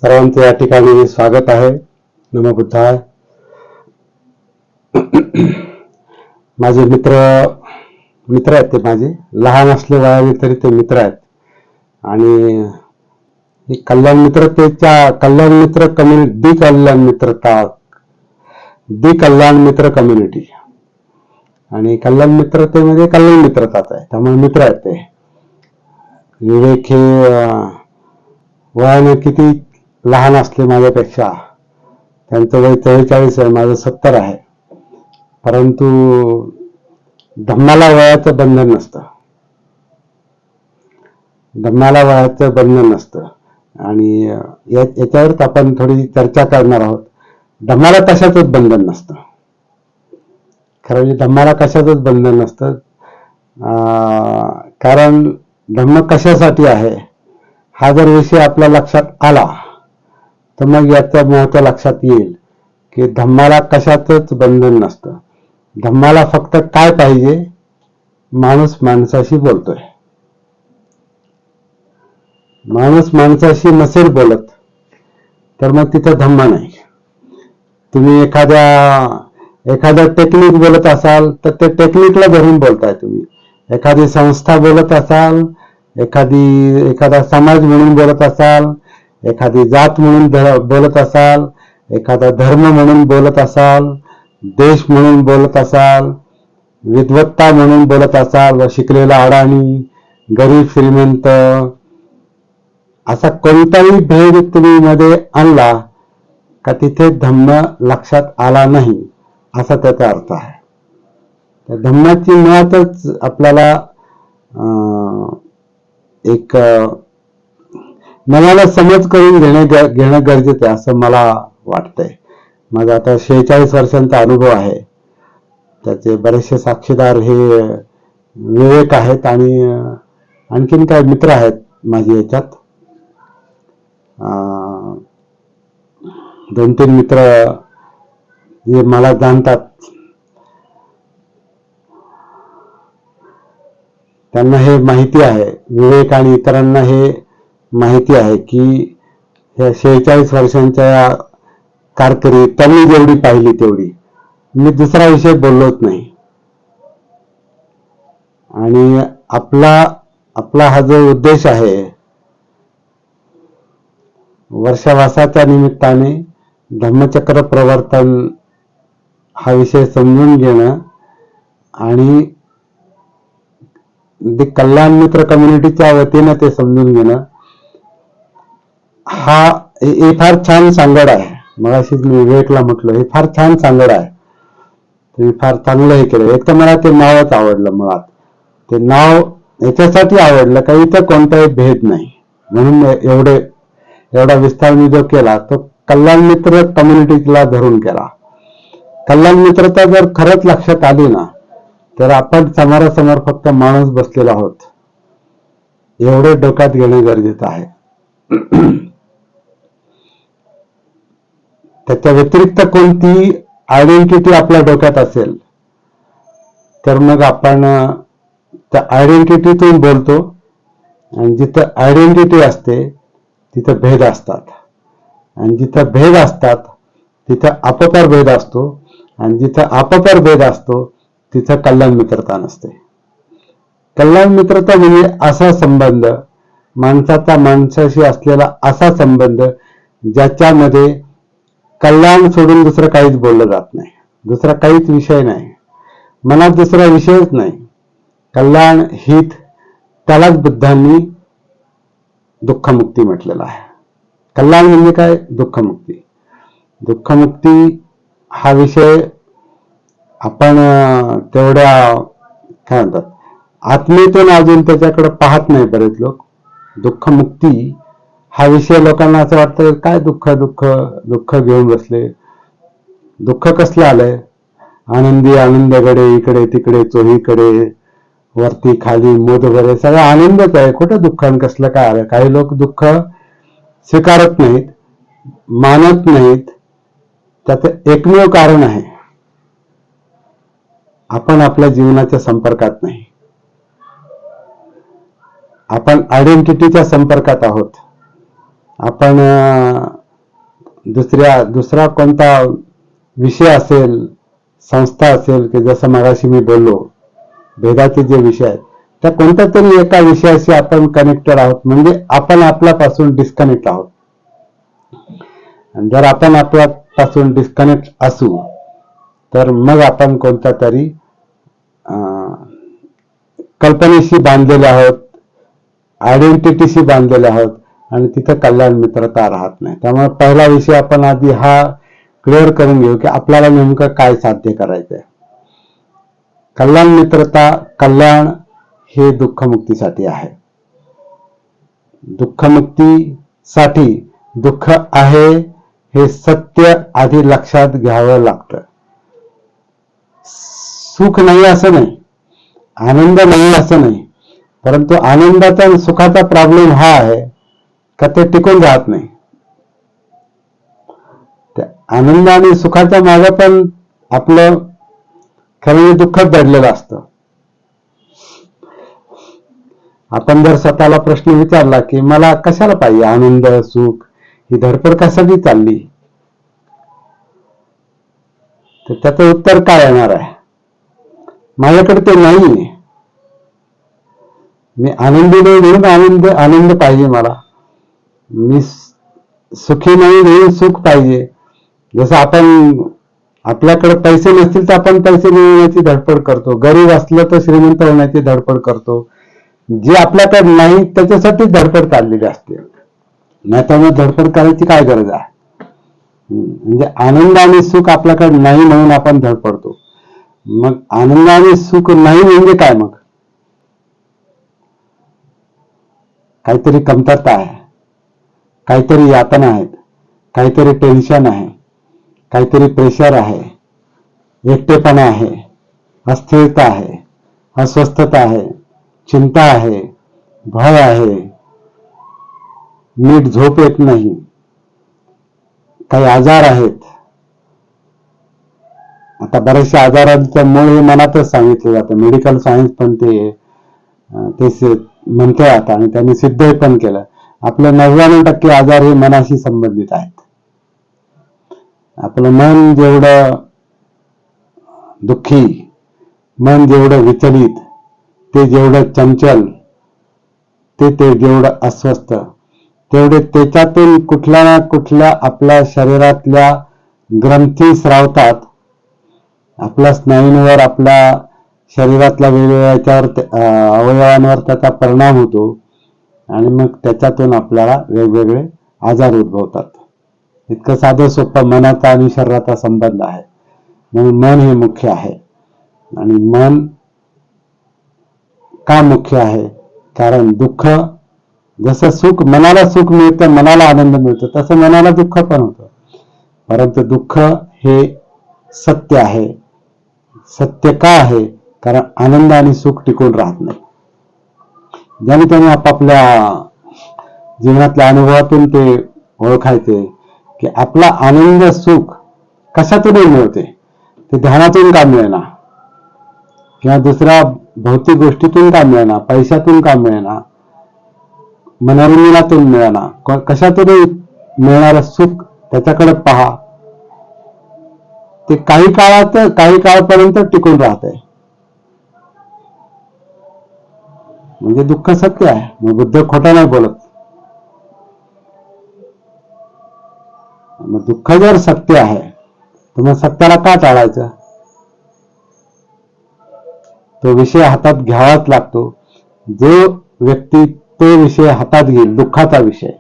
सर्वांचे या ठिकाणी स्वागत आहे. नमो बुद्धाय. माझे मित्र आहेत ते माझे लहान असले वयाने तरी ते मित्र आहेत. आणि कल्याण मित्रतेच्या कल्याण मित्र कम्युनिटी दी कल्याण मित्र कम्युनिटी आणि कल्याण मित्रतेमध्ये कल्याण मित्रताच आहे. त्यामुळे मित्र आहेत ते. विवेक हे वयाने किती लहान असले माझ्यापेक्षा, त्यांचं वय 44 आहे, माझं 70 आहे, परंतु धम्माला वयाचं बंधन नसतं. धम्माला वयाचं बंधन नसतं. आणि याच्यावरच आपण थोडी चर्चा करणार आहोत. धम्माला कशाचंच बंधन नसतं. खरं म्हणजे धम्माला कशाचंच बंधन नसतं. कारण धम्म कशासाठी आहे हा जर विषय आपल्या लक्षात आला तर मग याचं महत्व लक्षात येईल की धम्माला कशाचंच बंधन नसतं. धम्माला फक्त काय पाहिजे? माणूस माणसाशी बोलतोय. माणूस माणसाशी नसेल बोलत तर मग तिथं धम्म नाही. तुम्ही एखाद्या टेक्निक बोलत असाल तर ते टेक्निकला धरून बोलताय तुम्ही. एखादी संस्था बोलत असाल, एखादा समाज म्हणून बोलत असाल, एखादी जात म्हणून बोलत असाल, एखादा धर्म म्हणून बोलत असाल, देश म्हणून बोलत असाल, विद्वत्ता म्हणून बोलत असाल, व शिकलेला अडाणी, गरीब श्रीमंत, असा कोणताही भेद तुम्ही मध्ये आणला का तिथे धम्म लक्षात आला नाही असा त्याचा अर्थ आहे. त्या धम्माची मुळातच आपल्याला एक मनाला समज करून घेणं गरजेचं आहे असं मला वाटतंय. माझा आता 46 वर्षांचा अनुभव आहे. त्याचे बरेचसे साक्षीदार हे विवेक आहेत आणि आणखीन काय मित्र आहेत माझे याच्यात. 2-3 मित्र जे मला जाणतात, त्यांना हे माहिती आहे, विवेक आणि इतरांना हे माहिती आहे की ह्या 46 वर्षांच्या कारकिर्दीत त्यांनी जेवढी पाहिली तेवढी मी दुसरा विषय बोललोच नाही. आणि आपला हा जो उद्देश आहे वर्षावासाच्या निमित्ताने धम्मचक्र प्रवर्तन हा विषय समजून घेणं आणि कल्याण मित्र कम्युनिटीच्या वतीनं ते समजून घेणं हे फार छान सांगड आहे. मगाशीच मी विवेकला म्हटलं हे फार छान सांगड आहे. तुम्ही फार चांगलं हे केलं. एक तर मला ते नावच आवडलं. मुळात ते नाव याच्यासाठी आवडलं का इथं कोणताही भेद नाही म्हणून एवढा विस्तार मी जो केला तो कल्याण मित्र कम्युनिटीला धरून केला. कल्याण मित्रता जर खरंच लक्षात आली ना तर आपण समोरासमोर फक्त माणूस बसलेला आहोत एवढे डोक्यात घेणं गरजेचं आहे. त्याच्या व्यतिरिक्त कोणती आयडेंटिटी आपल्या डोक्यात असेल तर मग आपण त्या आयडेंटिटीतून बोलतो. आणि जिथं आयडेंटिटी असते तिथं भेद असतात. आणि जिथं भेद असतात तिथं अपपर भेद असतो. आणि जिथं अपपर भेद असतो तिथं कल्याण मित्रता नसते. कल्याण मित्रता म्हणजे असा संबंध, माणसाचा माणसाशी असलेला असा संबंध ज्याच्यामध्ये कल्याण सोडून दुसरं काहीच बोललं जात नाही. दुसरा काहीच विषय नाही. मनात दुसरा विषयच नाही. कल्याण हित त्यालाच बुद्धांनी दुःखमुक्ती म्हटलेलं आहे. कल्याण म्हणजे काय? दुःखमुक्ती. दुःखमुक्ती हा विषय आपण तेवढ्या काय म्हणतात आत्मीयतेने अजून त्याच्याकडे पाहत नाही बरेच लोक. दुःखमुक्ती हा विषय लोकांना असं वाटतं काय दुःख घेऊन बसले. दुःख कसलं आलंय? आनंदगडे इकडे तिकडे चोहीकडे वरती खाली मोद वगैरे सगळं आनंदच आहे. कुठं दुःख कसलं काय आलं? काही लोक दुःख स्वीकारत नाहीत, मानत नाहीत. त्याचं एकमेव कारण आहे आपण आपल्या जीवनाच्या संपर्कात नाही. आपण आयडेंटिटीच्या संपर्कात आहोत. आपण दुसरा कोणता विषय असेल, संस्था असेल, की जसं मगाशी मी बोललो भेदाचे जे विषय आहेत, त्या कोणत्या तरी एका विषयाशी आपण कनेक्टेड आहोत, म्हणजे आपण आपल्यापासून डिस्कनेक्ट आहोत. जर आपण आपल्यापासून डिस्कनेक्ट असू तर मग आपण कोणत्या तरी कल्पनेशी बांधलेले आहोत, आयडेंटिटीशी बांधलेले आहोत, आणि तिथं कल्याण मित्रता राहत नाही. त्यामुळे पहिला विषय आपण आधी हा क्लिअर करून घेऊ की आपल्याला नेमकं काय साध्य करायचंय. कल्याण मित्रता, कल्याण हे दुःखमुक्तीसाठी आहे. दुःखमुक्तीसाठी दुःख आहे हे सत्य आधी लक्षात घ्यावं लागतं. सुख नाही असं नाही, आनंद नाही असं नाही, परंतु आनंदाचा आणि सुखाचा प्रॉब्लेम हा आहे का ते टिकून राहत नाही. त्या आनंद आणि सुखाच्या मागे पण आपलं खरं दुःखच दडलेलं असतं. आपण जर स्वतःला प्रश्न विचारला की मला कशाला पाहिजे आनंद, सुख, ही धडपड कशासाठी चालली, तर त्याचं उत्तर काय येणार आहे? माझ्याकडे ते नाही, मी आनंदी नाही म्हणून आनंद पाहिजे मला, मी सुखी नाही म्हणून सुख पाहिजे. जसं आपण आपल्याकडे पैसे नसतील तर आपण पैसे मिळवण्याची धडपड करतो, गरीब असलं तर श्रीमंत होण्याची धडपड करतो. जे आपल्याकडे नाही त्याच्यासाठी धडपड काढलेली असते, नाही त्यामुळे धडपड करायची काय गरज आहे? म्हणजे आनंद आणि सुख आपल्याकडे नाही म्हणून आपण धडपडतो. मग आनंद आणि सुख नाही म्हणजे काय? मग काहीतरी कमतरता आहे, काहीतरी यातना आहेत, काहीतरी टेन्शन आहे, काहीतरी प्रेशर आहे, एकटेपणा आहे, अस्थिरता आहे, अस्वस्थता आहे, चिंता आहे, भय आहे, नीट झोप येत नाही, काही आजार आहेत. आता बऱ्याचशा आजारांचं मूळ हे मनातच सांगितलं जातं. मेडिकल सायन्स पण ते म्हणतोय आता, आणि त्यांनी सिद्ध पण केलं. आपले 99% आजार हे मनाशी संबंधित आहेत. आपलं मन जेवढं दुःखी, मन जेवढं विचलित, ते जेवढं चंचल, ते जेवढं अस्वस्थ, तेवढे त्याच्यातून कुठल्या ना कुठल्या आपल्या शरीरातल्या ग्रंथी स्रावतात, आपल्या स्नायूंवर, आपल्या शरीरातल्या वेगवेगळ्या अवयवांवर त्याचा परिणाम होतो, आणि मग त्याच्यातून आपल्याला वेगवेगळे आजार उद्भवतात. इतकं साधं सोपं मनाचा आणि शरीराचा संबंध आहे. म्हणून मन हे मुख्य आहे. आणि मन का मुख्य आहे? कारण दुःख, जसं सुख, मनाला सुख मिळतं, मनाला आनंद मिळतो, तसं मनाला दुःख पण होतं. परंतु दुःख हे सत्य आहे. सत्य का आहे? कारण आनंद आणि सुख टिकून राहत नाही. ज्याने त्याने आपापल्या जीवनातल्या अनुभवातून ते ओळखायचे की आपला आनंद, सुख कशातून मिळते. ते ध्यानातून का मिळेना, किंवा दुसऱ्या भौतिक गोष्टीतून का मिळेना, पैशातून का मिळेना, मनोरंजनातून मिळेना, कशातून मिळणारं सुख त्याच्याकडे पहा. ते काही काळापर्यंत टिकून राहतंय. म्हणजे दुःख सत्य आहे. मग बुद्ध खोटा नाही बोलत. मग दुःख जर सत्य आहे तर मग सत्याला का टाळायचं? तो विषय हातात घ्यावाच लागतो. जो व्यक्ती तो विषय हातात घेईल, दुःखाचा विषय,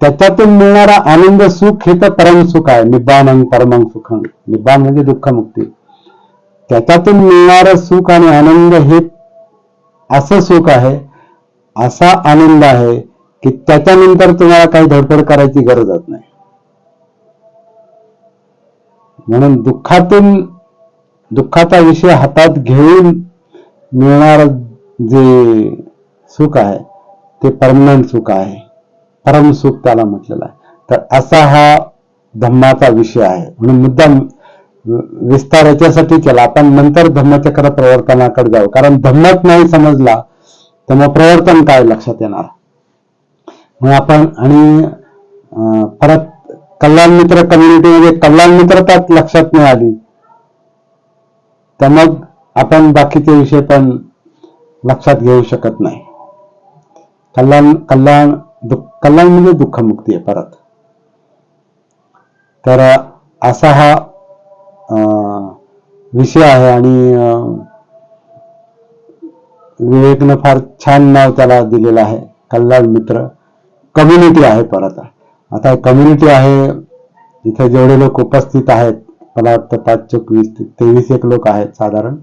त्याच्यातून मिळणारा आनंद, सुख हे तर परमसुख आहे. निब्बानं परमं सुखं. निब्बान म्हणजे दुःखमुक्ती. त्याच्यातून मिळणारं सुख आणि आनंद हे असं सुख आहे, असा आनंद आहे की त्याच्यानंतर तुम्हाला काही धडपड करायची गरजच नाही. म्हणून दुःखाचा विषय हातात घेऊन मिळणारं जे सुख आहे ते परमनंट सुख आहे, परम सुख त्याला म्हटलेलं आहे. तर असा हा धम्माचा विषय आहे. म्हणून मुद्दाम विस्तार याच्यासाठी केला. आपण नंतर धम्मचक्र प्रवर्तनाकडे जाऊ, कारण धम्मच नाही समजला तर मग प्रवर्तन काय लक्षात येणार. मग आपण आणि परत कल्याण मित्र कम्युनिटीमध्ये कल्याण मित्रताच लक्षात नाही आली तर मग आपण बाकीचे विषय पण लक्षात घेऊ शकत नाही. कल्याण म्हणजे दुःखमुक्ती आहे परत. तर असा हा विषय आहे आणि विवेकनं फार छान नाव त्याला दिलेलं आहे, कल्याण मित्र कम्युनिटी आहे. परत आता कम्युनिटी आहे, इथे जेवढे लोक उपस्थित आहेत मला वाटतं 5-20-23 एक लोक आहेत साधारण,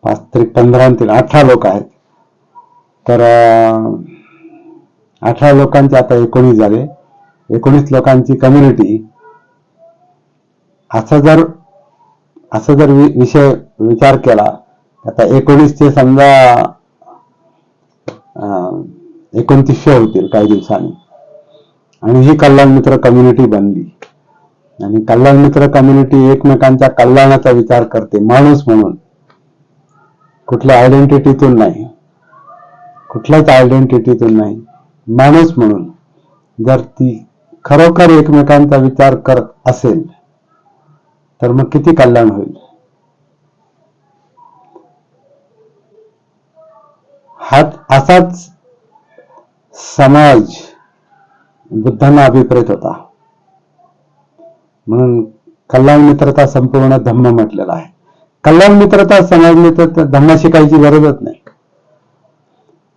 5-15-18 लोक आहेत. तर 18 लोकांचे आता 19 झाले, 19 लोकांची कम्युनिटी. असा जर विषय विचार केला आता 19चे समजा 2900 होतील काही दिवसांनी आणि ही कल्याण मित्र कम्युनिटी बनली आणि कल्याण मित्र कम्युनिटी एकमेकांच्या कल्याणाचा विचार करते माणूस म्हणून, कुठल्या आयडेंटिटीतून नाही, कुठल्याच आयडेंटिटीतून नाही, माणूस म्हणून जर ती खरोखर एकमेकांचा विचार करत असेल तर मग किती कल्याण होईल. हा असाच समाज बुद्धांना अभिप्रेत होता, म्हणून कल्याण मित्रता संपूर्ण धम्म म्हटलेला आहे. कल्याण मित्रता समजली तर धम्म शिकायची गरजच नाही,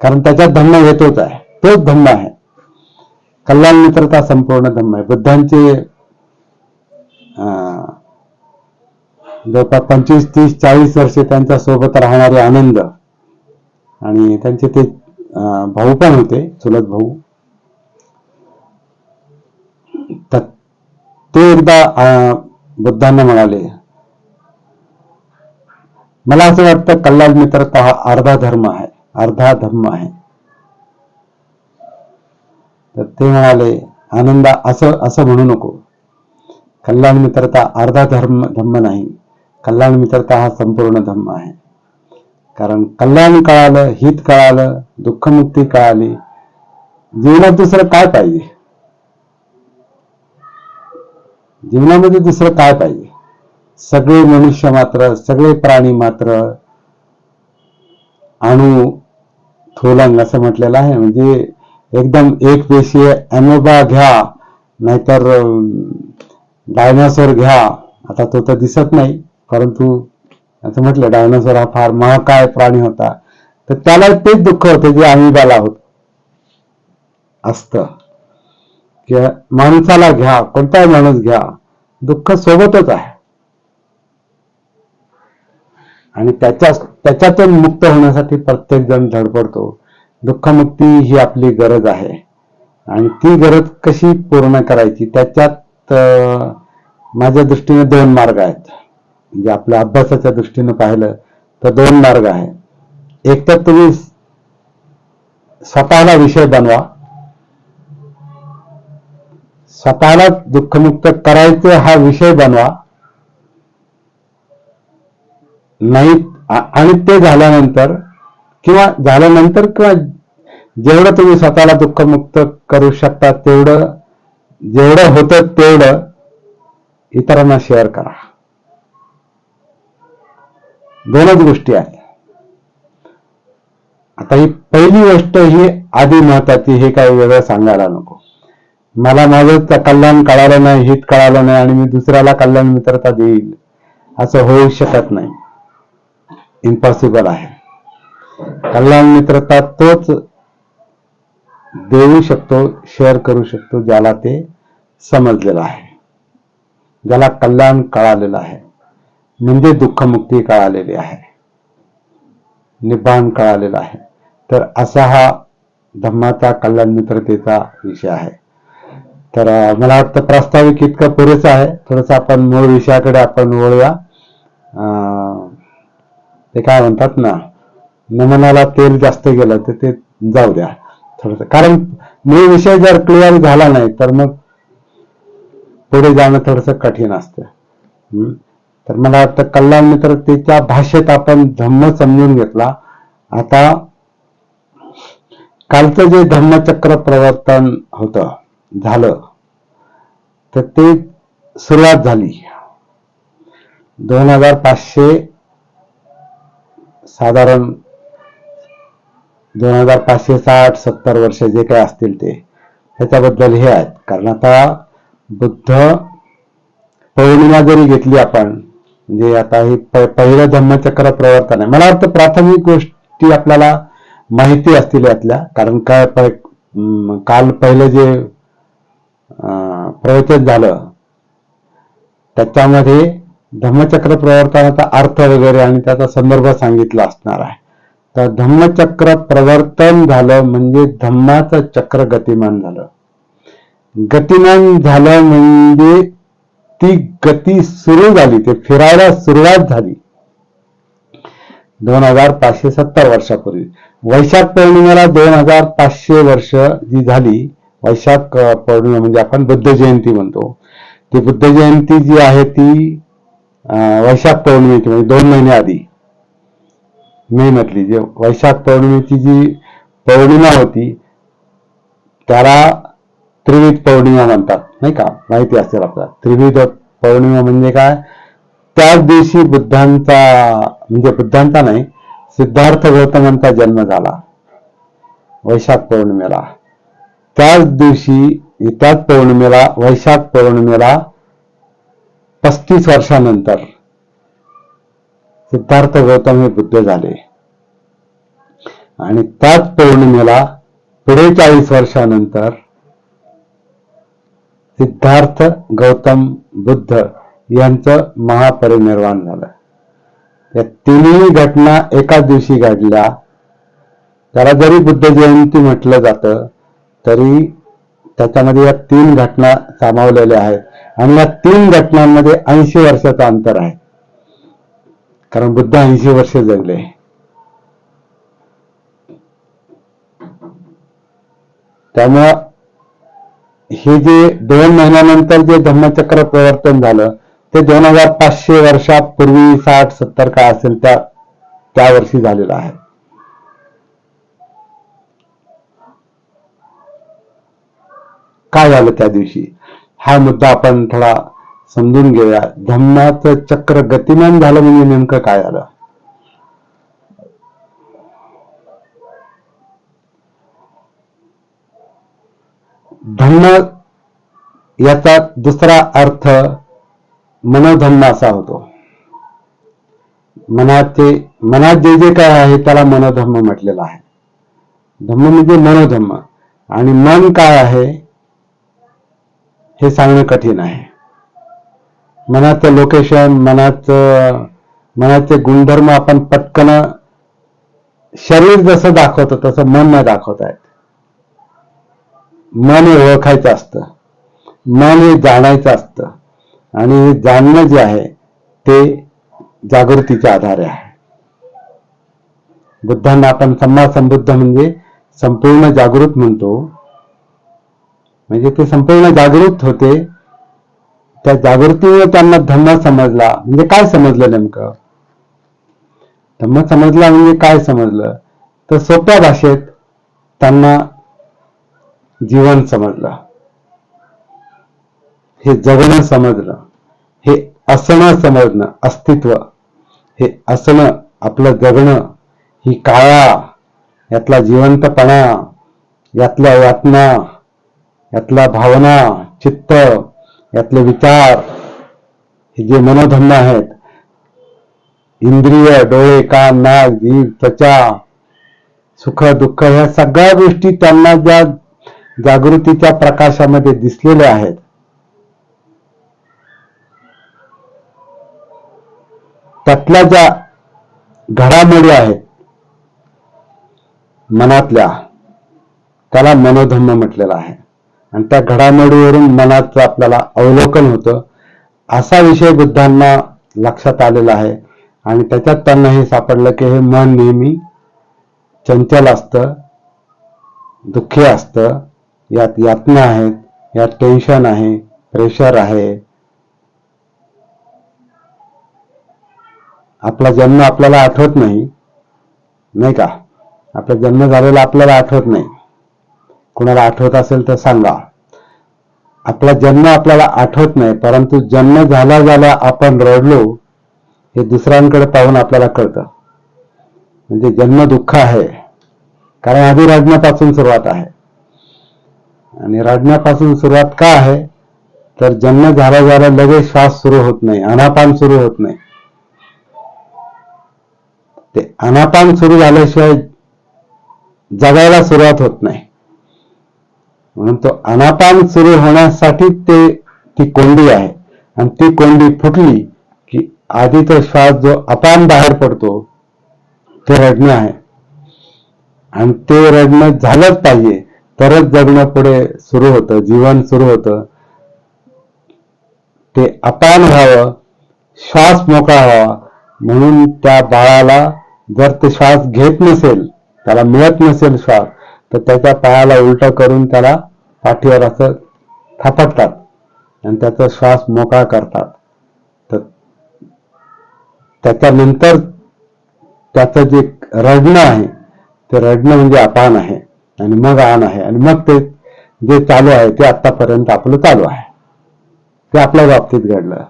कारण त्याच्यात धम्म येतोच आहे, तोच धम्म आहे. कल्याण मित्रता संपूर्ण धम्म आहे. बुद्धांचे जवळपास 25-30-40 वर्षे त्यांच्या सोबत राहणारे आनंद आणि त्यांचे ते भाऊ पण होते, चुलत भाऊ. तर ते एकदा बुद्धांना म्हणाले, मला असं वाटतं कल्याण मित्रता हा अर्धा धर्म आहे, अर्धा धम्म आहे. तर ते म्हणाले, आनंद असं म्हणू नको, कल्याण मित्रता अर्धा धम्म नाही, कल्याण मित्रता हा संपूर्ण धम्म आहे. कारण कल्याण कळालं, हित कळालं, दुःखमुक्ती कळाली, जीवनात दुसरं काय पाहिजे, जीवनामध्ये दुसरं काय पाहिजे. सगळे मनुष्य मात्र, सगळे प्राणी मात्र अणु थोलंग असं म्हटलेलं आहे. म्हणजे एकदम एक पेशीय अॅमोबा घ्या, नाहीतर डायनासोर घ्या. आता तो तर दिसत नाही, परंतु असं म्हटलं डायनासोर हा फार महाकाय प्राणी होता, तर त्याला तेच दुःख होतं जे अॅमिबाला होत असतं. किंवा माणसाला घ्या, कोणताही माणूस घ्या, दुःख सोबतच आहे. आणि त्याच्यातून मुक्त होण्यासाठी प्रत्येक जण धडपडतो. दुःखमुक्ती ही आपली गरज आहे आणि ती गरज कशी पूर्ण करायची, त्याच्यात माझ्या दृष्टीने 2 मार्ग आहेत. म्हणजे आपल्या अभ्यासाच्या दृष्टीने पाहिलं तर 2 मार्ग आहे. एक तर तुम्ही स्वतःला विषय बनवा, स्वतःला दुःखमुक्त करायचे हा विषय बनवा, नाही आणि ते झाल्यानंतर किंवा जेवढं तुम्ही स्वतःला दुःखमुक्त करू शकता तेवढं, जेवढं होतं तेवढं इतरांना शेअर करा. 2च गोष्टी आहेत. आता ही पहिली गोष्ट ही आधी महत्वाची, हे काही वेगळं सांगायला नको. मला माझं कल्याण कळालं नाही, हित कळालं नाही आणि मी दुसऱ्याला कल्याण मित्रता देईल असं होऊ शकत नाही, इम्पॉसिबल आहे. कल्याण मित्रता तोच देऊ शकतो, शेअर करू शकतो ज्याला ते समजलेलं आहे, ज्याला कल्याण कळालेलं आहे, म्हणजे दुःखमुक्ती कळालेली आहे, निब्बाण कळालेला आहे. तर असा हा धम्माचा कल्याण मित्रतेचा विषय आहे. तर मला वाटतं प्रास्ताविक इतकं पुरेसं आहे. थोडंसं आपण मूळ विषयाकडे आपण वळूया. ते काय म्हणतात ना, नमनाला तेल जास्त गेलं तर ते जाऊ द्या थोडस, कारण मूळ विषय जर क्लिअर झाला नाही तर मग पुढे जाणं थोडस कठीण असतं. तर मला वाटतं कल्याण मित्रतेच्या भाषेत आपण धम्म समजून घेतला. आता कालचं जे धम्मचक्र प्रवर्तन झालं तर ते सुरुवात झाली 2500 साधारण 2560-70 वर्ष जे काय असतील ते त्याच्याबद्दल हे आहेत. कारण आता बुद्ध पौर्णिमा जरी घेतली आपण, म्हणजे आता हे पहिलं धम्मचक्र प्रवर्तन आहे. मला वाटतं प्राथमिक गोष्टी आपल्याला माहिती असतील यातल्या, कारण काय काल पहिलं जे प्रवचन झालं त्याच्यामध्ये धम्मचक्र प्रवर्तनाचा अर्थ वगैरे आणि त्याचा संदर्भ सांगितला असणार आहे. तर धम्मचक्र प्रवर्तन झालं म्हणजे धम्माचं चक्र गतिमान झालं. गतिमान झालं म्हणजे ती गती सुरू झाली, ते फिरायला सुरुवात झाली 2570 वर्षापूर्वी. वैशाख पौर्णिमेला 2500 वर्ष जी झाली, वैशाख पौर्णिमा म्हणजे आपण बुद्ध जयंती म्हणतो, ती बुद्ध जयंती जी आहे ती वैशाख पौर्णिमेची म्हणजे 2 महिने आधी मे मधली जी वैशाख पौर्णिमेची जी पौर्णिमा होती त्याला त्रिविध पौर्णिमा म्हणतात, नाही का? माहिती असेल आपल्याला. त्रिविध पौर्णिमा म्हणजे काय? त्याच दिवशी बुद्धांचा नाही, सिद्धार्थ गौतमांचा जन्म झाला वैशाख पौर्णिमेला. त्याच दिवशी त्याच पौर्णिमेला, वैशाख पौर्णिमेला 35 वर्षानंतर सिद्धार्थ गौतम हे बुद्ध झाले. आणि त्याच पौर्णिमेला पुढे 40 वर्षानंतर सिद्धार्थ गौतम बुद्ध यांचं महापरिनिर्वाण झालं. या तिन्ही घटना एकाच दिवशी घडल्या. त्याला जरी बुद्ध जयंती म्हटलं जातं तरी त्याच्यामध्ये या 3 घटना सामावलेल्या आहेत. आणि या 3 घटनांमध्ये 80 वर्षाचं अंतर आहे, कारण बुद्ध 80 वर्ष जगले. त्यामुळं हे जे 2 महिन्यानंतर जे धम्मचक्र प्रवर्तन झालं ते 2500 वर्षापूर्वी 60-70 काय असेल त्या वर्षी झालेलं आहे. काय झालं त्या दिवशी हा मुद्दा आपण थोडा समजून घेऊया. धम्माचं चक्र गतिमान झालं म्हणजे नेमकं काय झालं? धम्म याचा दुसरा अर्थ मनोधम्म असा होतो. मनात जे जे काय आहे त्याला मनोधम्म म्हटलेलं आहे. धम्म म्हणजे मनोधम्म. आणि मन काय आहे हे सांगणं कठीण आहे. मनाचं लोकेशन, मनाचे गुणधर्म आपण पटकन शरीर जसं दाखवतं तसं मन नाही दाखवता येत. मन हे ओळखायचं असतं, मन हे जाणायचं असतं. आणि जाणणं जे आहे ते जागृतीच्या आधारे आहे. बुद्धांना आपण सम्मा संबुद्ध म्हणजे संपूर्ण जागृत म्हणतो. म्हणजे ते संपूर्ण जागृत होते. त्या जागृतीमुळे त्यांना धम्म समजला. म्हणजे काय समजलं नेमकं? धम्म समजला म्हणजे काय समजलं? तर सोप्या भाषेत त्यांना जीवन समजलं, हे जगणं समजलं, हे असणं समजणं, अस्तित्व हे असणं, आपलं जगणं, ही काया, यातला जिवंतपणा, यातल्या यातना, यातल्या भावना, चित्त, यातले विचार, हे जे मनोधम्म आहेत, इंद्रिय, डोळे, कान, नाक, जीभ, त्वचा, सुख दुःख, ह्या सगळ्या गोष्टी त्यांना ज्या जागृतीच्या प्रकाशामध्ये दिसलेल्या आहेत त्यातल्या ज्या घडामोडी आहेत मनातल्या, त्याला मनोधम्म म्हटलेलं आहे. आणि त्या घडामोडीवरून मनाचं आपल्याला अवलोकन होतं. असा विषय बुद्धांना लक्षात आलेला आहे. आणि त्याच्यात त्यांना हे सापडलं की हे मन नेहमी चंचल असतं, दुःखी असतं, यात यातना आहेत, यात टेन्शन आहे, प्रेशर आहे. आपला जन्म आपल्याला आठवत नाही, नाही का? आपला जन्म झालेला आपल्याला आठवत नाही. कुणाला आठवत असेल तर सांगा. आपला जन्म आपल्याला आठवत नाही, परंतु जन्म झाला झाला आपण रडलो हे दुसऱ्यांकडे पाहून आपल्याला कळतं. म्हणजे जन्म दुःख आहे, कारण आधी रडण्यापासून सुरुवात आहे. आणि रडण्यापासून सुरुवात का आहे, तर जन्म झाला झाला लगेच श्वास सुरू होत नाही, आनापान सुरू होत नाही. ते आनापान सुरू झाल्याशिवाय जगायला सुरुवात होत नाही. म्हणून तो आनापान सुरू होण्यासाठी ती कोंडी आहे. आणि ती कोंडी फुटली की आधी तो श्वास जो अपान बाहेर पडतो ते रडणं आहे. आणि ते रडणं झालंच पाहिजे, तरच जगणं पुढे सुरू होतं, जीवन सुरू होतं. ते अपान व्हावं, श्वास मोकळा व्हावा, म्हणून त्या बाळाला जर ते श्वास घेत नसेल, त्याला मिळत नसेल श्वास, तर त्याच्या पायाला उलट करून त्याला पाठीवर असं थापटतात आणि त्याचा श्वास मोकळा करतात. तर त्याच्यानंतर त्याचं जे रडणं आहे ते रडणं म्हणजे अपान आहे, आणि मग आन आहे, आणि मग ते जे चालू आहे ते आतापर्यंत आपलं चालू आहे. ते आपल्या बाबतीत घडलं,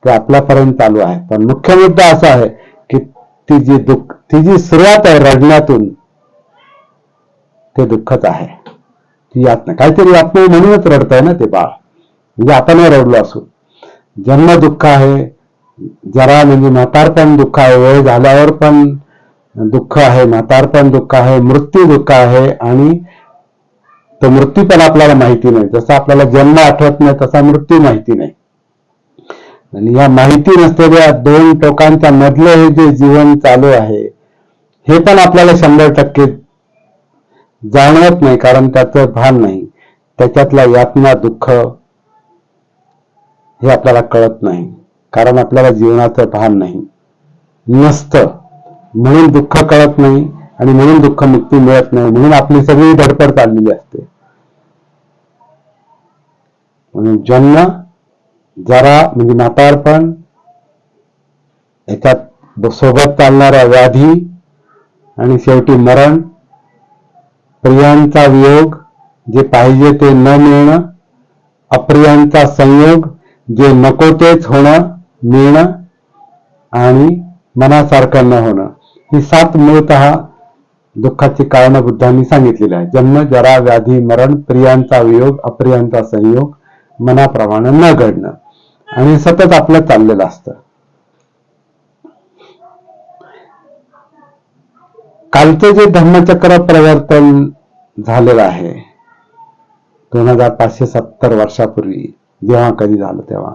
ते आपल्यापर्यंत चालू आहे. पण मुख्य मुद्दा असा आहे की ती जी सुरुवात आहे रडण्यातून, ते दुःखच आहे. ती यातना, काहीतरी यातना म्हणूनच रडतंय ना ते बाळ. म्हणजे आपण रडलो असू. जन्म दुःख आहे, जरा म्हणजे म्हातारपण दुःख आहे, वय झाल्यावर पण दुःख आहे, म्हातारपण दुःख आहे, मृत्यू दुःख आहे. आणि तो मृत्यू पण आपल्याला माहिती नाही. जसं आपल्याला जन्म आठवत नाही तसा मृत्यू माहिती नाही. आणि या माहिती नसलेल्या दोन टोकांच्या मधलं हे जे जीवन चालू आहे हे पण आपल्याला 100% जाणवत नाही, कारण त्याचं भान नाही. त्याच्यातला यातना दुःख हे आपल्याला कळत नाही, कारण आपल्याला जीवनाचं भान नाही, नसतं. म्हणून दुःख कळत नाही आणि म्हणून दुःख मुक्ती मिळत नाही. म्हणून आपली सगळी धडपड चाललेली असते. म्हणून जन्म, जरा म्हणजे म्हातारपण, याच्यात सोबत चालणाऱ्या व्याधी, आणि शेवटी मरण, प्रियांचा वियोग, जे पाहिजे ते न मिळणं, अप्रियांचा संयोग, जे नको तेच होणं मिळणं, आणि मनासारखं न होणं, ही 7 मूळतः दुःखाची कारणं बुद्धांनी सांगितलेली आहे. जन्म, जरा, व्याधी, मरण, प्रियांचा वियोग, अप्रियांचा संयोग, मनाप्रमाणे न घडणं. आणि सतत आपलं चाललेलं असतं. कालचं जे धम्मचक्र प्रवर्तन झालेलं आहे 2570 वर्षापूर्वी, जेव्हा कधी झालं तेव्हा,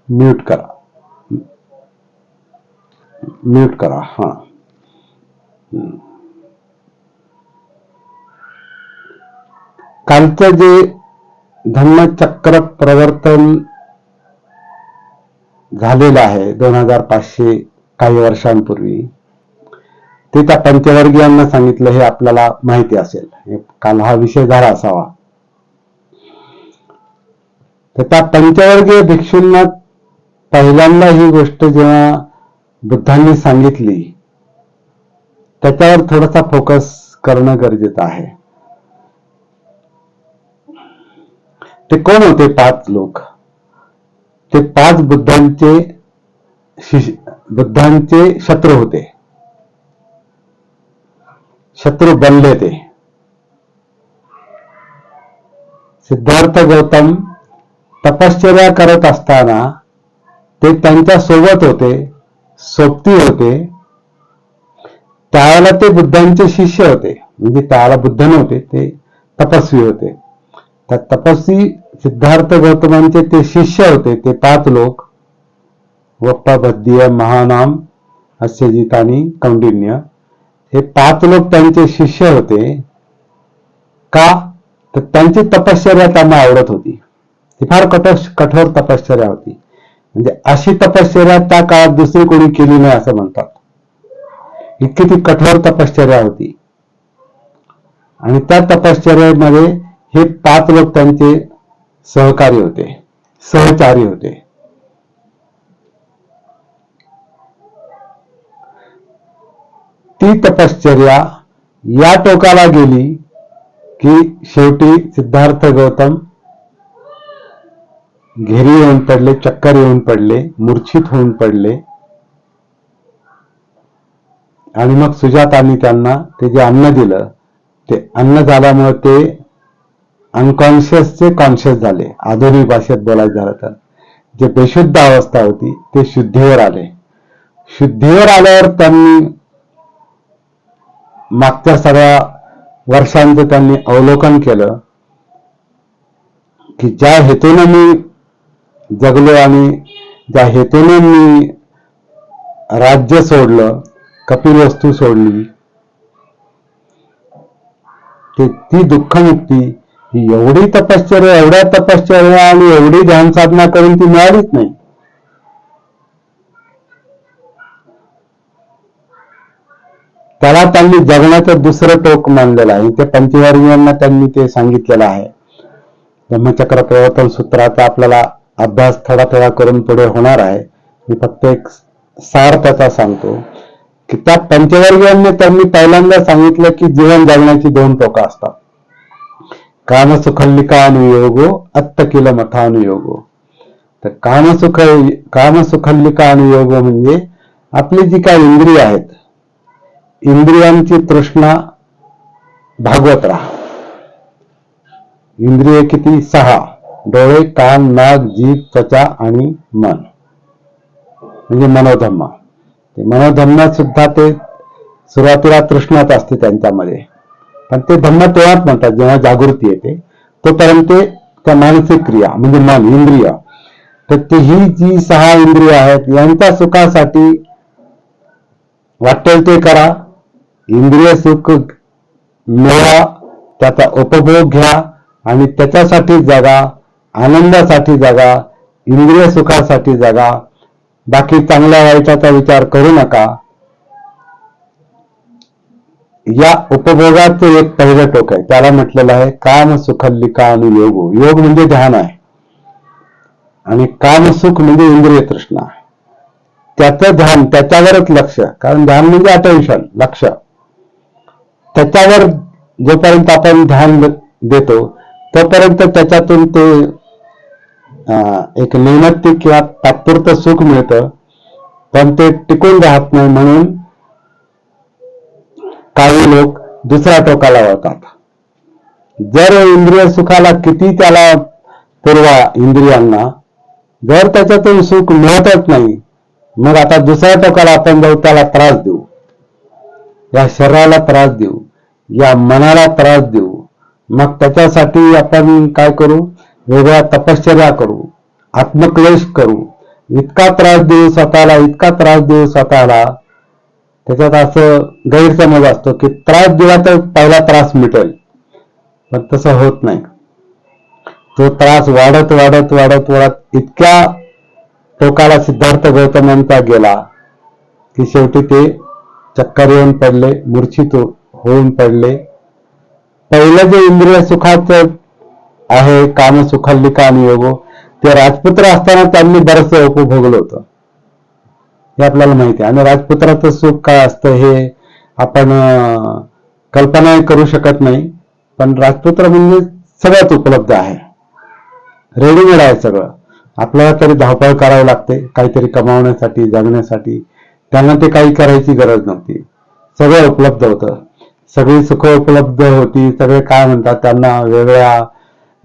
म्यूट करा. हा, कालचं जे धम्मचक्र प्रवर्तन झालेलं आहे 2500 काही वर्षांपूर्वी, ते त्या पंचवर्गीयांना सांगितलं हे आपल्याला माहिती असेल. काल हा विषय झाला असावा. तर त्या पंचवर्गीय भिक्षूंना पहिल्यांदा ही गोष्ट जेव्हा बुद्धांनी सांगितली, त्याच्यावर थोडासा फोकस करणं गरजेचं आहे. ते कोण होते 5 लोक? ते 5 बुद्धांचे शत्रू होते, शत्रू बनले. ते सिद्धार्थ गौतम तपश्चर्या करत असताना ते त्यांच्या सोबत होते, सोबती होते. त्यावेळेला ते बुद्धांचे शिष्य होते, म्हणजे त्यावेळेला बुद्ध नव्हते, ते तपस्वी होते. त्या तपस्वी सिद्धार्थ गौतमांचे ते शिष्य होते. ते 5 लोक, वप्पभद्दीय, महानाम, अस्यजित आणि कौंडिन्य, हे 5 लोक त्यांचे शिष्य होते. का? तर त्यांची तपश्चर्या त्यांना आवडत होती. ती फार कठोर तपश्चर्या होती. म्हणजे अशी तपश्चर्या त्या काळात दुसरी कोणी केली नाही असं म्हणतात. इतकी ती कठोर तपश्चर्या होती. आणि त्या तपश्चर्यामध्ये हे 5 लोक त्यांचे सहकारी होते, सहचारी होते. ती तपश्चर्या या टोकाला गेली की शेवटी सिद्धार्थ गौतम घेरी येऊन पडले, चक्कर येऊन पडले, मूर्छित होऊन पडले. आणि मग सुजातांनी त्यांना ते जे अन्न दिलं, ते अन्न झाल्यामुळे ते अनकॉन्शियसचे कॉन्शियस झाले. आधुनिक भाषेत बोलायचं झालं तर जे बेशुद्ध अवस्था होती ते शुद्धीवर आले. शुद्धीवर आल्यावर त्यांनी मागच्या सगळ्या वर्षांचं त्यांनी अवलोकन केलं की ज्या हेतूने मी जगलो आणि ज्या हेतूने मी राज्य सोडलं, कपिलवस्तू सोडली, ती दुःखमुक्ती ही एवढी तपश्चर्या, एवढ्या तपश्चर्या आणि एवढी ध्यान साधना करून ती मिळालीच नाही. त्याला त्यांनी जगण्याचं दुसरं टोक मानलेलं आहे. ते पंचवर्गीयांना त्यांनी ते सांगितलेलं आहे. ब्रह्मचक्र प्रवर्तन सूत्राचा आपल्याला अभ्यास थोडा थोडा करून पुढे होणार आहे. मी फक्त एक सार त्याचा सांगतो की त्या पंचवर्गीयांनी त्यांनी पहिल्यांदा सांगितलं की जीवन जगण्याची दोन टोकं असतात. कामसुखल्लिका अनुयोगो अत्तकिल मथानुयोगो. तर कामसुखल्लिका अनुयोगो म्हणजे आपली जी काही इंद्रिय आहेत, इंद्रियांची तृष्णा भागवत राहा. इंद्रिय किती? 6. डोळे, कान, नाक, जीभ, त्वचा आणि मन, म्हणजे मनोधम्म. ते मनोधम्म सुद्धा ते सुरुवातीला तृष्णाच असते त्यांच्यामध्ये, पण ते धम्म तेव्हाच म्हणतात जेव्हा जागृती येते. तोपर्यंत त्या मानसिक क्रिया म्हणजे मन, इंद्रिय. तर ती ही जी 6 इंद्रिय आहेत यांच्या सुखासाठी वाटेल ते करा, इंद्रिय सुख मिळवा, त्याचा उपभोग घ्या आणि त्याच्यासाठी जगा, आनंदासाठी जगा, इंद्रिय सुखासाठी जगा. बाकी चांगल्या वाईटाचा विचार करू नका. या उपभोगाचं एक पहिलं टोक आहे, त्याला म्हटलेलं आहे काम सुखल्लिका अनुयोगो. योग म्हणजे ध्यान आहे आणि कामसुख म्हणजे इंद्रिय तृष्णा. त्याचं ध्यान, त्याच्यावरच लक्ष. कारण ध्यान म्हणजे अटेन्शन, लक्ष. त्याच्यावर जोपर्यंत आपण ध्यान देतो तोपर्यंत त्याच्यातून ते एक नैमित्तिक किंवा तात्पुरतं सुख मिळतं, पण ते टिकून राहत नाही. म्हणून काही लोक दुसऱ्या टोकाला वळतात. जर इंद्रिय सुखाला किती त्याला पुरवा इंद्रियांना, जर त्याच्यातून सुख मिळतच नाही, मग आता दुसऱ्या टोकाला आपण जाऊ, त्याला त्रास देऊ, या शरीराला त्रास देऊ, या मनाला त्रास देऊ. मग त्याच्यासाठी आपण काय करू? वेगळ्या तपश्चर्या करू, आत्मक्लेश करू, इतका त्रास देऊ स्वतःला, इतका त्रास देऊ स्वतःला. त्याच्यात असं गैरसमज असतो की त्रास दिला तर पहिला त्रास मिटेल, पण तसं होत नाही. तो त्रास वाढत वाढत वाढत वाढत इतक्या टोकाला सिद्धार्थ गौतम यांचा गेला की शेवटी ते चक्कर येऊन पडले, मूर्छित होऊन पडले. पहिलं जे इंद्रिय सुखाचं आहे कामसुखल्लिका अनुयोगो, ते राजपुत्र असताना त्यांनी बरंचसं उपभोगलं होतं, हे आपल्याला माहिती आहे. आणि राजपुत्राचं सुख काय असतं हे आपण कल्पना करू शकत नाही. पण राजपुत्र म्हणजे सगळ्यात उपलब्ध आहे, रेडीमेड आहे सगळं. आपल्याला तरी धावपळ करावी लागते काहीतरी कमावण्यासाठी, जगण्यासाठी. त्यांना ते काही करायची गरज नव्हती, सगळं उपलब्ध होतं, सगळी सुख उपलब्ध होती. सगळे काय म्हणतात त्यांना,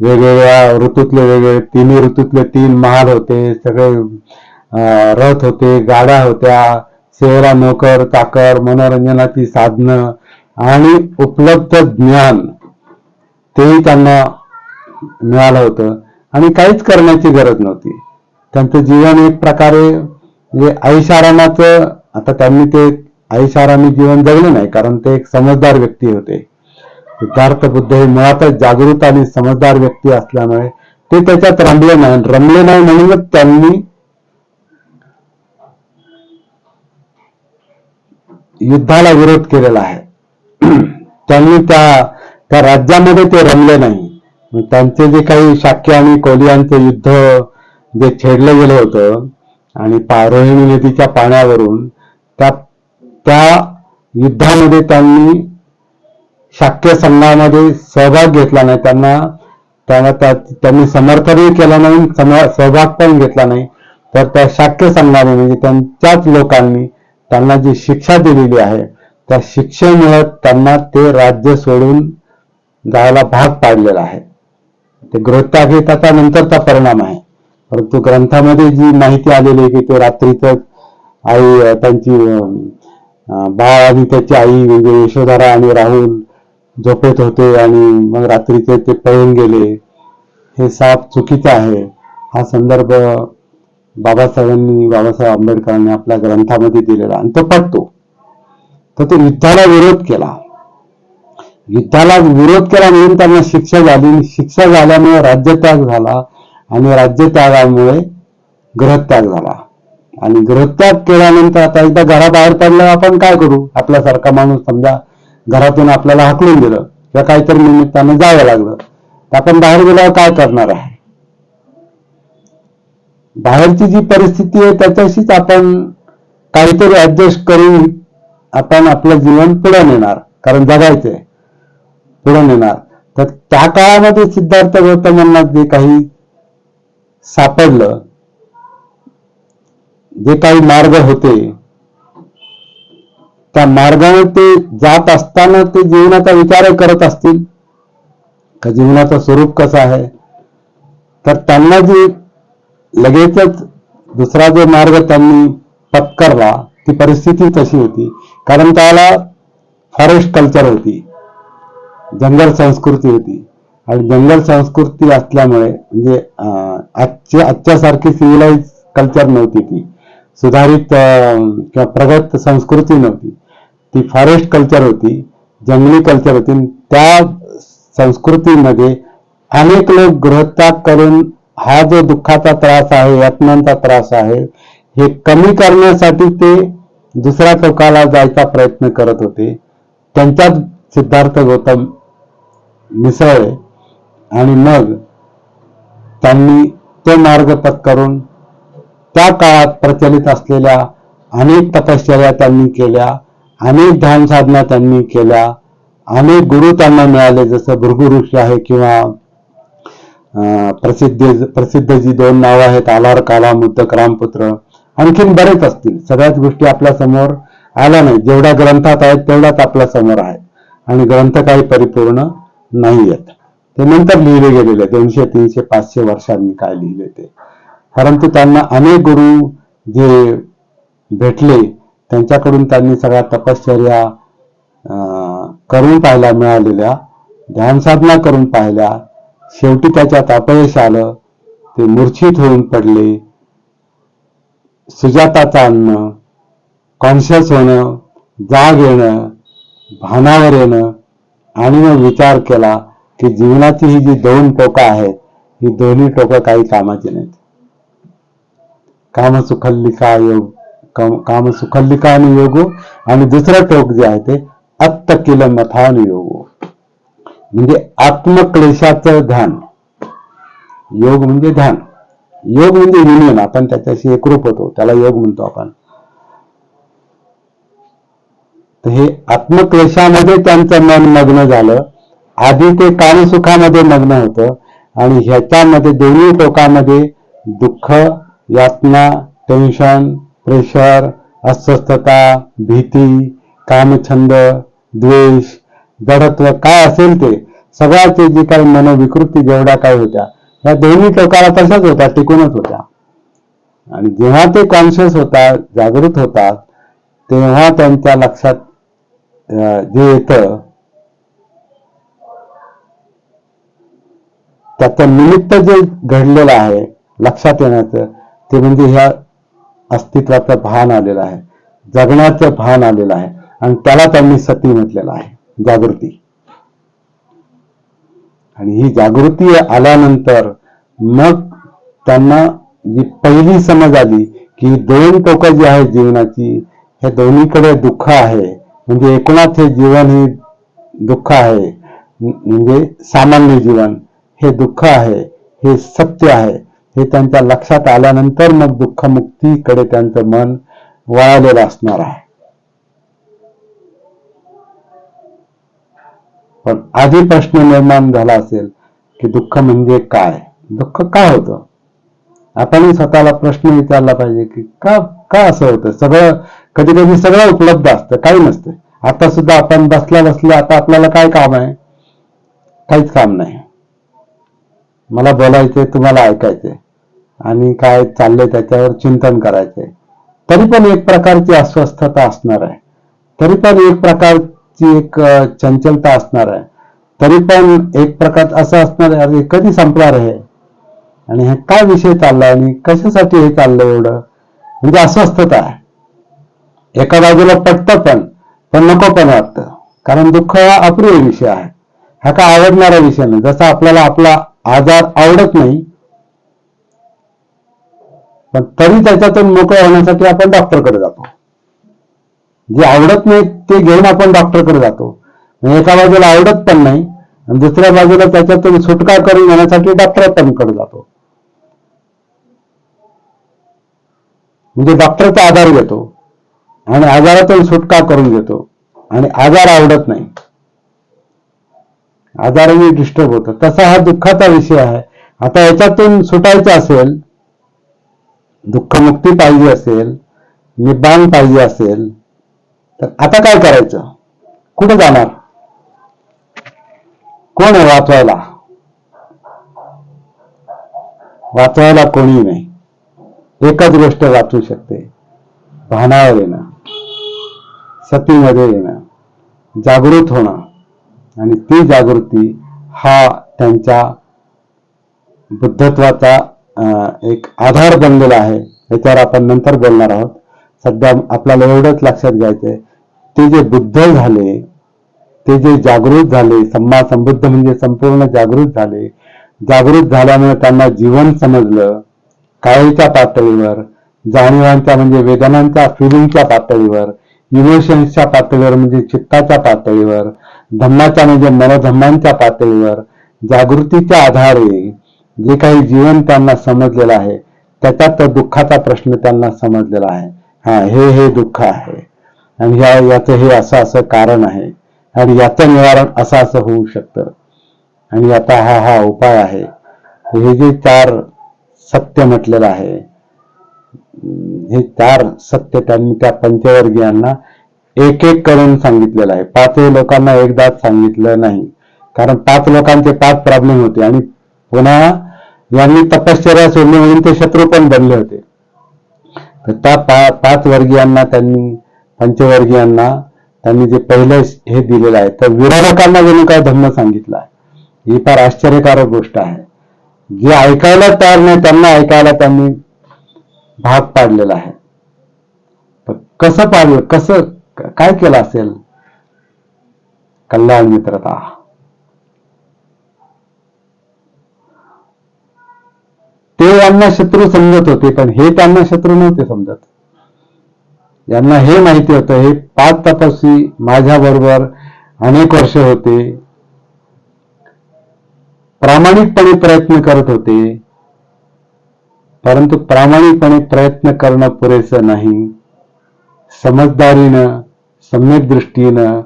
वेगवेगळ्या ऋतूतले वेगळे, 3 ऋतूतले 3 महाल होते, सगळे रथ होते, गाड्या होत्या, सेवेला नोकर चाकर, मनोरंजनाची साधनं आणि उपलब्ध ज्ञान तेही त्यांना मिळालं होतं. आणि काहीच करण्याची गरज नव्हती. त्यांचं जीवन एक प्रकारे म्हणजे ऐशारामाचं, आता त्यांनी ते ऐशारामी जीवन जगलं नाही, कारण ते एक समजदार व्यक्ती होते. सिद्धार्थ बुद्ध हे मुळातच जागृत आणि समजदार व्यक्ती असल्यामुळे ते त्याच्यात रमले नाही. म्हणूनच त्यांनी युद्धाला विरोध केलेला आहे. त्यांनी त्या राज्यामध्ये ते रमले नाही. त्यांचे जे काही शाक्य आणि कोलियांचं युद्ध जे छेडलं गेलं होतं आणि रोहिणी नदीच्या पाण्यावरून त्या युद्धामध्ये त्यांनी शाक्य संघामध्ये सहभाग घेतला नाही, त्यांनी समर्थनही केलं नाही, सहभाग पण घेतला नाही. तर त्या शाक्य संघाने म्हणजे त्यांच्याच लोकांनी त्यांना जी शिक्षा दिलेली आहे त्या शिक्षेमुळे त्यांना ते राज्य सोडून जायला भाग पाडलेला आहे. ते गृहत्याग हे त्याचा नंतरचा परिणाम आहे. परंतु ग्रंथामध्ये जी माहिती आलेली आहे की ते रात्रीच आई त्यांची बाळ आणि त्याची आई म्हणजे यशोधरा आणि राहुल झोपेत होते आणि मग रात्रीचे ते पळून गेले, हे साप चुकीचं आहे. हा संदर्भ बाबासाहेब आंबेडकरांनी आपल्या ग्रंथामध्ये दिलेला आणि तो पटतो. तर तो युद्धाला विरोध केला, म्हणून त्यांना शिक्षा झाली. शिक्षा झाल्यामुळे राज्यत्याग झाला आणि राज्यत्यागामुळे गृहत्याग झाला. आणि गृहत्याग केल्यानंतर आता एकदा घराबाहेर पडलं आपण काय करू? आपल्यासारखा माणूस समजा घरातून आपल्याला हाकलून दिलं किंवा काहीतरी निमित्तानं जावं लागलं तर आपण बाहेर गेल्यावर काय करणार आहे? बाहेरची जी परिस्थिती आहे त्याच्याशीच आपण काहीतरी ऍडजस्ट करून आपण आपलं जीवन पुढे नेणार, कारण जगायचंय, पुढे नेणार. तर त्या काळामध्ये सिद्धार्थ गौतमांना जे काही सापडलं, जे काही मार्ग होते, त्या मार्गाने ते जात असताना ते जीवनाचा विचार करत असतील का जीवनाचं स्वरूप कसं आहे? तर त्यांना जी लगेचच दुसरा जो मार्ग त्यांनी पत्करला ती परिस्थिती तशी होती, कारण त्याला फॉरेस्ट कल्चर होती, जंगल संस्कृती होती. आणि जंगल संस्कृती असल्यामुळे म्हणजे आजच्यासारखी सिव्हिलाइज कल्चर नव्हती, ती सुधारित किंवा प्रगत संस्कृती नव्हती, ती फॉरेस्ट कल्चर होती, जंगली कल्चर होती. त्या संस्कृतीमध्ये अनेक लोक गृहत्याग करून हा जो दुःखाचा त्रास आहे, यातनांचा त्रास आहे, हे कमी करण्यासाठी ते दुसऱ्या टोकाला जायचा प्रयत्न करत होते. त्यांच्यात सिद्धार्थ गौतम मिसळले आणि मग त्यांनी तो मार्ग पत्करून त्या काळात प्रचलित असलेल्या अनेक तपश्चर्या त्यांनी केल्या, अनेक ध्यान साधना त्यांनी केल्या, अनेक गुरु त्यांना मिळाले, जसं भृगु ऋषी आहे किंवा प्रसिद्ध जी 2 नावं आहेत, आलार काला, मुद्दक रामपुत्र, आणखीन बरेच असतील. सगळ्याच गोष्टी आपल्या समोर आल्या नाही, जेवढ्या ग्रंथात आहेत तेवढ्याच आपल्या समोर आहेत आणि ग्रंथ काही परिपूर्ण नाही आहेत. ते नंतर लिहिले गेलेले 200, 300, 500 वर्षांनी काय लिहिले ते. परंतु त्यांना अनेक गुरु जे भेटले त्यांच्याकडून त्यांनी सगळ्या तपश्चर्या करून पाहायला मिळालेल्या, ध्यान साधना करून पाहिल्या. शेवटी त्याच्यात अपयश आलं, ते मूर्छित होऊन पडले. सुजाताचं आणणं, कॉन्शियस होणं, जाग येणं, भानावर येणं आणि मग विचार केला की जीवनाची ही जी 2 टोकं आहेत, ही दोन्ही टोकं काही कामाची नाहीत. कामसुखल्लिका आणि योगो, आणि दुसरं टोक जे आहे ते अत्त किल मथान योगो, म्हणजे आत्मक्लेशाचं ध्यान. योग म्हणजे ध्यान, योग म्हणजे युनियन, आपण त्याच्याशी एकरूप होतो, त्याला योग म्हणतो आपण. तर हे आत्मक्लेशामध्ये त्यांचं मन मग्न झालं. आधी ते कामसुखामध्ये मग्न होतं आणि ह्याच्यामध्ये दोन्ही टोकामध्ये दुःख, यातना, टेन्शन, प्रेशर, अस्वस्थता, भीती, कामछंद, द्वेष, जडत्व काय असेल ते सगळ्याचे जे काही मनोविकृती जेवढ्या काय होत्या या दोन्ही टोकाला तशाच होत्या, टिकूनच होत्या. आणि जेव्हा ते कॉन्शियस होतात, जागृत होतात, तेव्हा त्यांच्या लक्षात जे येतं त्याचं निमित्त जे घडलेलं आहे लक्षात येण्याचं, ते म्हणजे ह्या अस्तित्वाचं भान आलेलं आहे, जगण्याचं भान आलेलं आहे, आणि त्याला त्यांनी सती म्हटलेलं आहे, जागृती. आणि ही जागृती आल्यानंतर मग त्यांना जी पहिली समज आली की 2 टोकं जी आहेत जीवनाची, हे दोन्हीकडे दुःख आहे, म्हणजे एकूणात हे जीवन हे दुःख आहे, म्हणजे सामान्य जीवन हे दुःख आहे, हे सत्य आहे, हे त्यांच्या लक्षात आल्यानंतर मग दुःखमुक्तीकडे त्यांचं मन वळालेलं असणार आहे. पण आधी प्रश्न निर्माण झाला असेल की दुःख म्हणजे काय, दुःख का होतं. आपणही स्वतःला प्रश्न विचारला पाहिजे की का का असं होतं. सगळं कधी कधी सगळं उपलब्ध असतं, काही नसतं. आता सुद्धा आपण बसल्या बसल्या आता आपल्याला काय काम आहे, काहीच काम नाही. मला बोलायचंय, तुम्हाला ऐकायचंय आणि काय चाललंय त्याच्यावर चिंतन करायचंय. तरी पण एक प्रकारची अस्वस्थता असणार आहे, तरी पण एक प्रकारची एक चंचलता असणार आहे, तरी पण एक प्रकार असं असणार आहे, अरे कधी संपणार आहे आणि हे काय विषय चाललाय आणि कशासाठी हे चाललंय एवढं, म्हणजे अस्वस्थता आहे. एका बाजूला पटतं पण नको पण वाटतं. कारण दुःख हा अप्रिय विषय आहे, हा का आवडणारा विषय नाही. जसा आपल्याला आपला आजार आवडत नाही, पण तरी त्याच्यातून मोकळं होण्यासाठी आपण डॉक्टरकडे जातो. जे आवडत नाही ते घेऊन आपण डॉक्टरकडे जातो. एका बाजूला आवडत पण नाही आणि दुसऱ्या बाजूला त्याच्यातून सुटका करून घेण्यासाठी डॉक्टरांकडे जातो. म्हणजे डॉक्टरचा आधार घेतो आणि आजारातून सुटका करून घेतो आणि आजार आवडत नाही, आजाराने डिस्टर्ब होतं. तसा हा दुःखाचा विषय आहे. आता याच्यातून सुटायचं असेल, दुःखमुक्ती पाहिजे असेल, निब्बाण पाहिजे असेल, तर आता काय करायचं, कुठे जाणार, कोण आहे वाचवायला, वाचवायला कोणी नाही. एकच गोष्ट वाचू शकते, भानावर येणं, सतीमध्ये येणं, जागृत होणं. आणि ती जागृती हा त्यांच्या बुद्धत्वाचा एक आधार बनलेला आहे. याच्यावर आपण नंतर बोलणार आहोत. सध्या आपल्याला एवढंच लक्षात घ्यायचंय, ते जे बुद्ध झाले, ते जे जागृत झाले, सम्मा संबुद्ध म्हणजे संपूर्ण जागृत झाले. जागृत झाल्यामुळे त्यांना जीवन समजलं, काळीच्या पातळीवर, जाणीवांच्या म्हणजे वेदनांच्या फिलिंगच्या पातळीवर, इमोशन्सच्या पातळीवर म्हणजे चित्ताच्या पातळीवर, धम्माच्या म्हणजे मनोधम्मांच्या पातळीवर, जागृतीच्या आधारे जे काही जीवन त्यांना समजलेलं आहे, त्याच्यात दुःखाचा प्रश्न त्यांना समजलेला आहे. हा हे दुःख आहे आणि याचं हे असं कारण आहे आणि याचं निवारण असं होऊ शकतं आणि आता हा उपाय आहे. हे जे 4 सत्य म्हटलेलं आहे, हे 4 सत्य त्यांनी त्या पंचवर्गीयांना एक एक करून सांगितलेलं आहे. 5 लोकांना एकदाच सांगितलं नाही, कारण 5 लोकांचे 5 प्रॉब्लेम होते आणि पुन्हा यांनी तपश्चर्या सोडली म्हणून ते शत्रू पण बनले होते. तर त्या 5 वर्गीयांना त्यांनी, पंचवर्गीयांना त्यांनी जे पहिलं हे दिलेलं आहे, तर विरोधकांना जणू काय धम्म सांगितलं आहे. ही फार आश्चर्यकारक गोष्ट आहे. जे ऐकायला तयार नाही त्यांना ऐकायला त्यांनी भाग पाडलेला आहे. कसं पाडलं, कसं काय केलं असेल. कल्याण मित्रता. ते यांना शत्रू समजत होते, पण हे त्यांना शत्रू नव्हते समजत. यांना हे माहिती होतं, हे 5 तपस्वी माझ्या बरोबर अनेक वर्ष होते, प्रामाणिकपणे प्रयत्न करत होते, परंतु प्रामाणिकपणे प्रयत्न करणं पुरेसं नाही. समजदारीनं, सम्यक दृष्टीनं,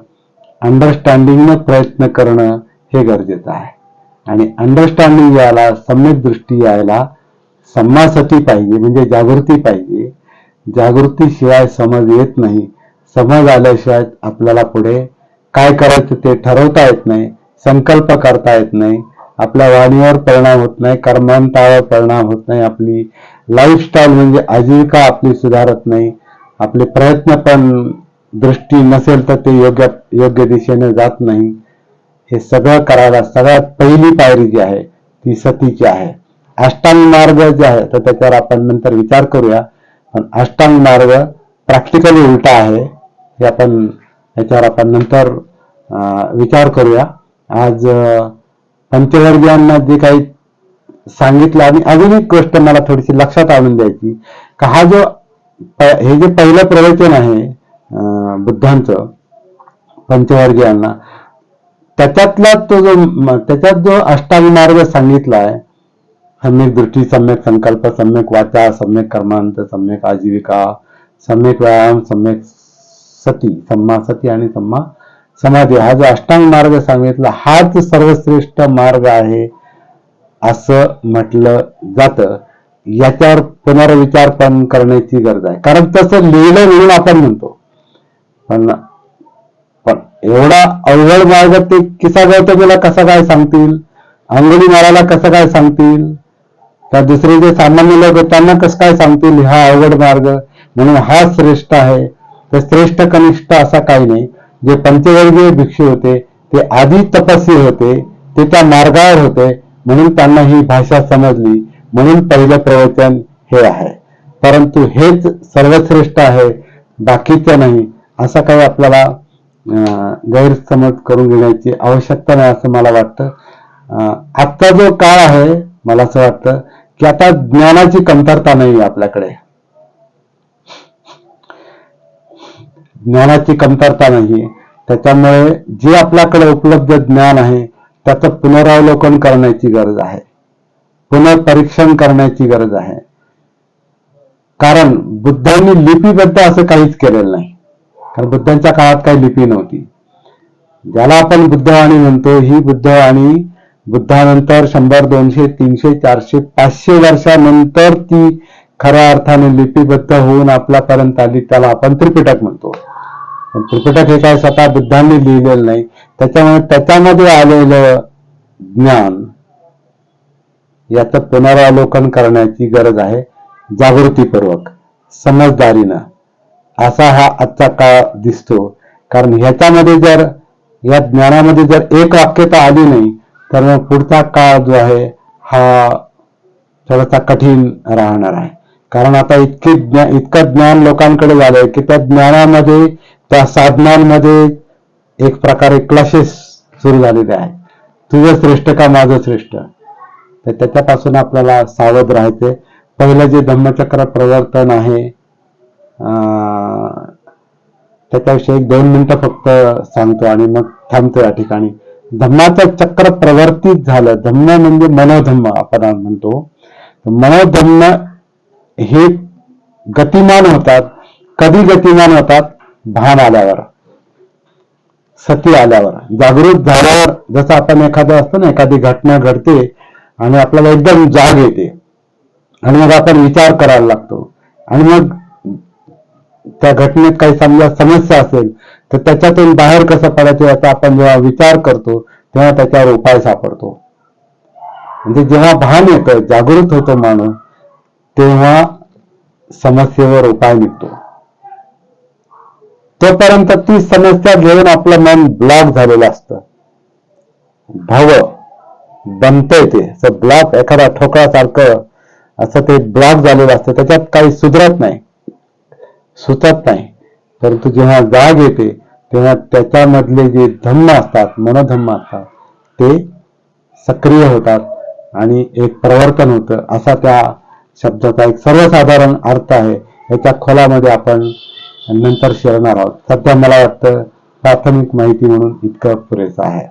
अंडरस्टँडिंगनं प्रयत्न करणं हे गरजेचं आहे. आणि अंडरस्टँडिंग यायला, सम्यक दृष्टी यायला सम्मासती पाहिजे, म्हणजे जागृती पाहिजे. जागृतीशिवाय समज येत नाही. समज आल्याशिवाय आपल्याला पुढे काय करायचं ते ठरवता येत नाही, संकल्प करता येत नाही, आपल्या वाणीवर परिणाम होत नाही, कर्मांतावर परिणाम होत नाही, आपली लाईफस्टाईल म्हणजे आजीविका आपली सुधारत नाही, आपले प्रयत्न पण दृष्टी नसेल तर ते योग्य दिशेने जात नाही. हे सगळं करायला सगळ्यात पहिली पायरी जी आहे ती सतीची आहे. अष्टांग मार्ग जे आहे तर त्याच्यावर आपण नंतर विचार करूया. पण अष्टांग मार्ग प्रॅक्टिकली उलटा आहे, हे याच्यावर आपण नंतर विचार करूया. आज पंचवर्गीयांना जे काही सांगितलं, आणि अजून एक गोष्ट मला थोडीशी लक्षात आणून द्यायची, का हे जे पहिलं प्रवचन आहे बुद्धांचं पंचवर्गीयांना, त्याच्यात जो अष्टांग मार्ग सांगितला आहे, सम्यक दृष्टी, सम्यक संकल्प, सम्यक वाचा, सम्यक कर्मांत, सम्यक आजीविका, सम्यक व्यायाम, सम्यक सती, सम्मा सती आणि सम्मा समाधी हा जो अष्टांग मार्ग सांगितला हाच सर्वश्रेष्ठ मार्ग आहे असं म्हटलं जातं. याच्यावर पुनर्विचार पण करण्याची गरज आहे, कारण तसं लिहिलं म्हणून आपण म्हणतो. पण पण एवढा अवघड मार्ग ते किसा गौतमीला कसा काय सांगतील, अंगुली मारायला कसं काय सांगतील, त्या दुसरे जे सामान्य लोक त्यांना कसं काय सांगतील हा अवघड मार्ग, म्हणून हा श्रेष्ठ आहे. तर श्रेष्ठ कनिष्ठ असा काही नाही. जे पंचवर्गीय भिक्षू होते ते आधी तपस्वी होते, ते त्या मार्गावर होते, म्हणून त्यांना ही भाषा समजली, म्हणून पहिलं प्रवचन हे आहे. परंतु हेच सर्वश्रेष्ठ आहे, बाकीचं नाही, असा काही आपल्याला गैरसमज करून घेण्याची आवश्यकता नाही असं मला वाटतं. आजचा जो काळ आहे, मला असं वाटतं की आता ज्ञानाची कमतरता नाही आपल्याकडे, ज्ञानाची कमतरता नाही. त्याच्यामुळे जे आपल्याकडे उपलब्ध ज्ञान आहे त्याचं पुनरावलोकन करण्याची गरज आहे, पुनर्परीक्षण करण्याची गरज आहे. कारण बुद्धांनी लिपीबद्ध असं काहीच केलेलं नाही, कारण बुद्धांच्या काळात काही लिपी नव्हती. ज्याला आपण बुद्धवाणी म्हणतो, ही बुद्धवाणी बुद्धानंतर 100, 200, 300, 400, 500 वर्षानंतर ती खऱ्या अर्थाने लिपीबद्ध होऊन आपल्यापर्यंत आली. त्याला आपण त्रिपिटक म्हणतो. पण त्रिपिटक हे काय स्वतः बुद्धांनी लिहिलेलं नाही. त्याच्यामुळे त्याच्यामध्ये आलेलं ज्ञान याचं पुनरावलोकन करण्याची गरज आहे, जागृतीपूर्वक, समजदारीनं. असा हा आजचा काळ दिसतो. कारण ह्याच्यामध्ये जर, या ज्ञानामध्ये जर एक वाक्यता आली नाही तर मग पुढचा काळ जो आहे हा थोडासा कठीण राहणार आहे. कारण आता इतकं ज्ञान लोकांकडे झालंय की त्या ज्ञानामध्ये, त्या साधनांमध्ये एक प्रकारे क्लॅशेस सुरू झालेले आहेत. तुझं श्रेष्ठ का माझं श्रेष्ठ, तर त्याच्यापासून आपल्याला सावध राहायचे. पहिलं जे धम्मचक्र प्रवर्तन आहे त्याच्याविषयी 1-2 मिनिटं फक्त सांगतो आणि मग थांबतो या ठिकाणी. धम्माचं चक्र प्रवर्तित झालं. धम्म म्हणजे मनोधम्म आपण म्हणतो. मनोधम्म हे गतिमान होतात. कधी गतिमान होतात? भान आल्यावर, सती आल्यावर, जागृत झाल्यावर. जसं आपण एखादं असतं ना, एखादी घटना घडते आणि आपल्याला एकदम जाग येते आणि मग आपण विचार करायला लागतो, आणि मग त्या घटनेत काही समजा समस्या असेल तर त्याच्यातून बाहेर कसं पडायचं याचा आपण जेव्हा विचार करतो तेव्हा त्याच्यावर उपाय सापडतो. म्हणजे जेव्हा भान येतं, जागृत होतो माणूस, तेव्हा समस्येवर उपाय निघतो. तोपर्यंत ती समस्या घेऊन आपलं मन ब्लॉक झालेलं असतं. भव बनतंय ते ब्लॉक, एखादा ठोकळासारखं असं ते ब्लॉक झालेलं असतं. त्याच्यात काही सुधरत नाही, सुचत नाही. परंतु जेव्हा जाग येते तेव्हा त्याच्यामधले जे धम्म असतात, मनोधम्म असतात, ते सक्रिय होतात आणि एक प्रवर्तन होतं. असा त्या शब्दाचा एक सर्वसाधारण अर्थ आहे. याच्या खोलामध्ये आपण नंतर शिरणार आहोत. सध्या मला वाटतं प्राथमिक माहिती म्हणून इतकं पुरेसं आहे.